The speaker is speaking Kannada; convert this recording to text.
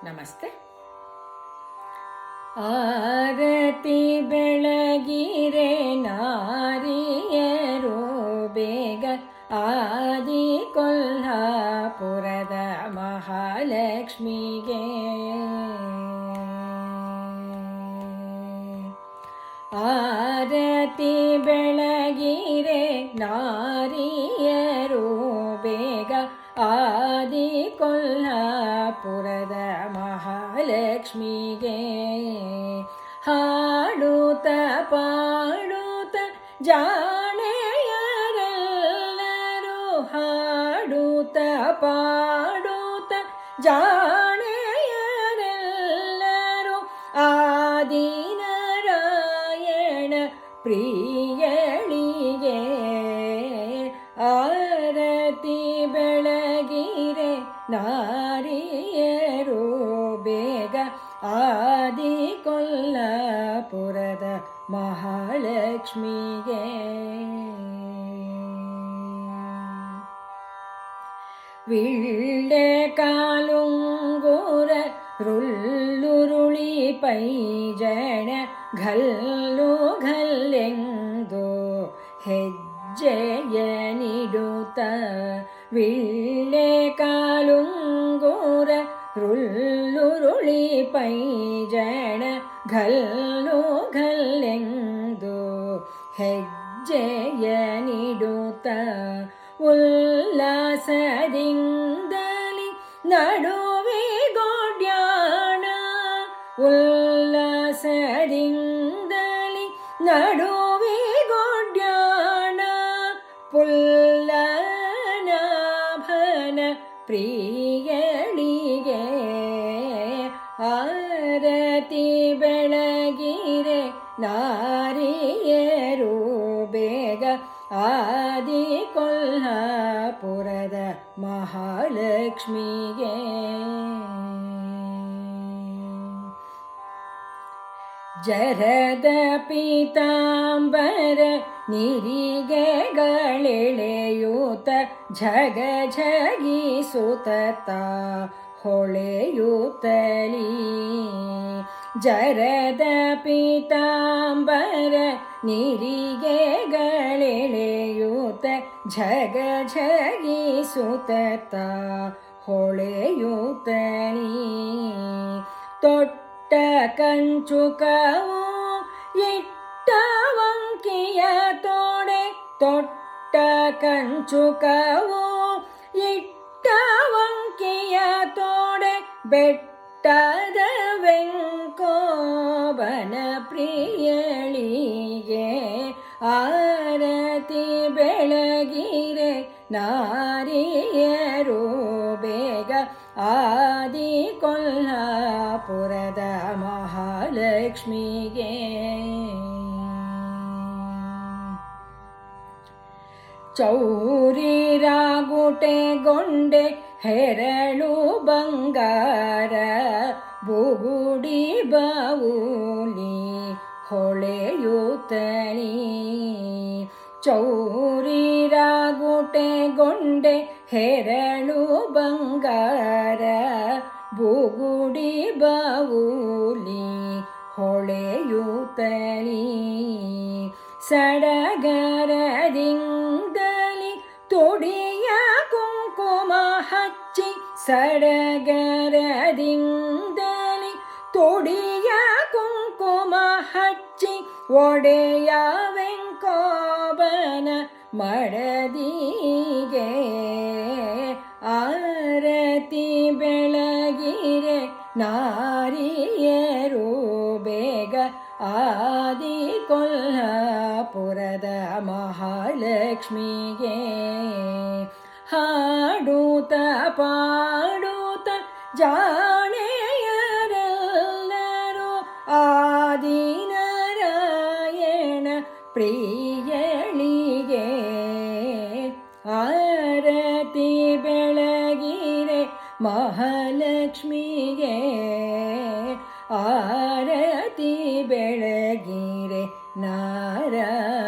ನಮಸ್ತೆ. ಆರತಿ ಬೆಳಗಿರೆ ನಾರಿಯರು ಬೇಗ ಆದಿ ಕೊಲ್ಹಾಪುರದ ಮಹಾಲಕ್ಷ್ಮಿಗೆ. ಆರತಿ ಬೆಳಗಿರೆ ನಾರಿಯರು ಬೇಗ ಆದಿ ಕೊಲ್ಹಾಪುರದ ಮಹಾಲಕ್ಷ್ಮಿಗೆ. ಹಾಡುತ್ತ ಪಾಡುತ್ತ ಜಾಣೆಯರೆಲ್ಲರೂ ಹಾಡುತ್ತ ಪಾಡುತ್ತ ಜಾಣೆಯರೆಲ್ಲರೂ ಆದಿನಾರಾಯಣ ಪ್ರಿಯಳಿಗೆ. ಆರತಿ ಬೆಳಗಿರೆ ನಾರಿಯರು ಬೇಗ ಆದಿ ಕೊಲ್ಹಾಪುರದ ಮಹಾಲಕ್ಷ್ಮಿಗೆ. ವಿಳ್ಳೆ ಕಾಲುಂಗುರ ರುಲ್ಲುರುಳಿ ಪೈಜಣ ಘಲ್ಲು ಘಲ್ಲೆಂದು ಹೆಜ್ಜೆಯ ನಿಡುತ್ತ. ವಿಳ್ಳೆ ಕಾಲುಂಗುರ ರುಲ್ಲುರುಳಿ ಪೈಜಣ ಘಲ್ಲು ಘಲ್ಲೆಂದು ಹೆಜ್ಜೆಯ ನಿಡುತ್ತ. ಉಲ್ಲಾಸದಿಂದಲಿ ನಡುವಿಗೊಡ್ಯಾಣ ಉಲ್ಲಾಸದಿಂದಲಿ ನಡುವಿಗೊಡ್ಯಾಣ ಪುಲ್ಲನಾಭನ ಪ್ರಿಯಳಿಗೆ. ಆರತಿ ಬೆಳಗಿರೆ ನಾರಿಯರು ಬೇಗ ಆದಿ ಕೊಲ್ಹಾಪುರದ ಮಹಾಲಕ್ಷ್ಮಿಗೆ. ಜರದ ಪೀತಾಂಬರ ನಿರಿಗೆಗಳೆಳೆಯೂತ ಝಗ ಝಗಿಸುತ್ತ ಹೊಳೆಯುತ್ತಲೀ. ಜರದ ಪೀತಾಂಬರ ನಿರಿಗೆಗಳೆಳೆಯೂತ ಝಗ ಝಗಿಸುತ್ತ ಹೊಳೆಯುತ್ತಲೀ. ತೊಟ್ಟ ಕಂಚುಕವು ಇಟ್ಟ ವಂಕಿಯ ತೋಡೆ ತೊಟ್ಟ ಕಂಚುಕವು ಇಟ್ಟ ವಂಕಿಯ ತೋಡೆ ಬೆಟ್ಟದ ವೆಂಕೋಬನ ಪ್ರಿಯಳಿಗೆ. ಆರತಿ ಬೆಳಗಿರೆ ನಾರಿಯರು ಬೇಗ ಆದಿ ಕೊಲ್ಹಾಪುರದ ಮಹಾಲಕ್ಷ್ಮಿಗೆ. ಚೌರಿ ರಾಗುಟೆಗೊಂಡೆ ಹೆರಳು ಬಂಗಾರ ಬುಗುಡಿ ಬಾವುಲಿ ಹೊಳೆಯುತ್ತಲೀ. ಚೌರಿ ರಾಗುಟೆಗೊಂಡೆ ಹೆರಳು ಬಂಗಾರ ಬುಗುಡಿ ಬಾವುಲಿ ಹೊಳೆಯುತ್ತಲೀ. ಸಡಗರದಿಂದಲಿ ತೊಡಿಯ ಕುಂಕುಮ ಹಚ್ಚಿ ಸಡಗರದಿಂದಲಿ ತೊಡಿಯ ಕುಂಕುಮ ಹಚ್ಚಿ ಒಡೆಯ ವೆಂಕೋಬನ ಮಡದಿಗೆ. ಆರತಿ ಬೆಳಗಿರೆ ನಾರಿಯರು ಬೇಗ ಆದಿ ಕೊಲ್ಹಾಪುರದ ಮಹಾಲಕ್ಷ್ಮಿಗೆ. ಹಾಡುತ್ತ ಪಾಡುತ್ತ ಜಾಣೆಯರೆಲ್ಲರೂ ಆದಿನಾರಾಯಣ ಪ್ರಿಯಳಿಗೆ. ಆರತಿ ಬೆಳಗಿರೆ ಮಹಾಲಕ್ಷ್ಮಿಗೆ. ಆರತಿ ಬೆಳಗಿರೆ ನಾರಾಯಣ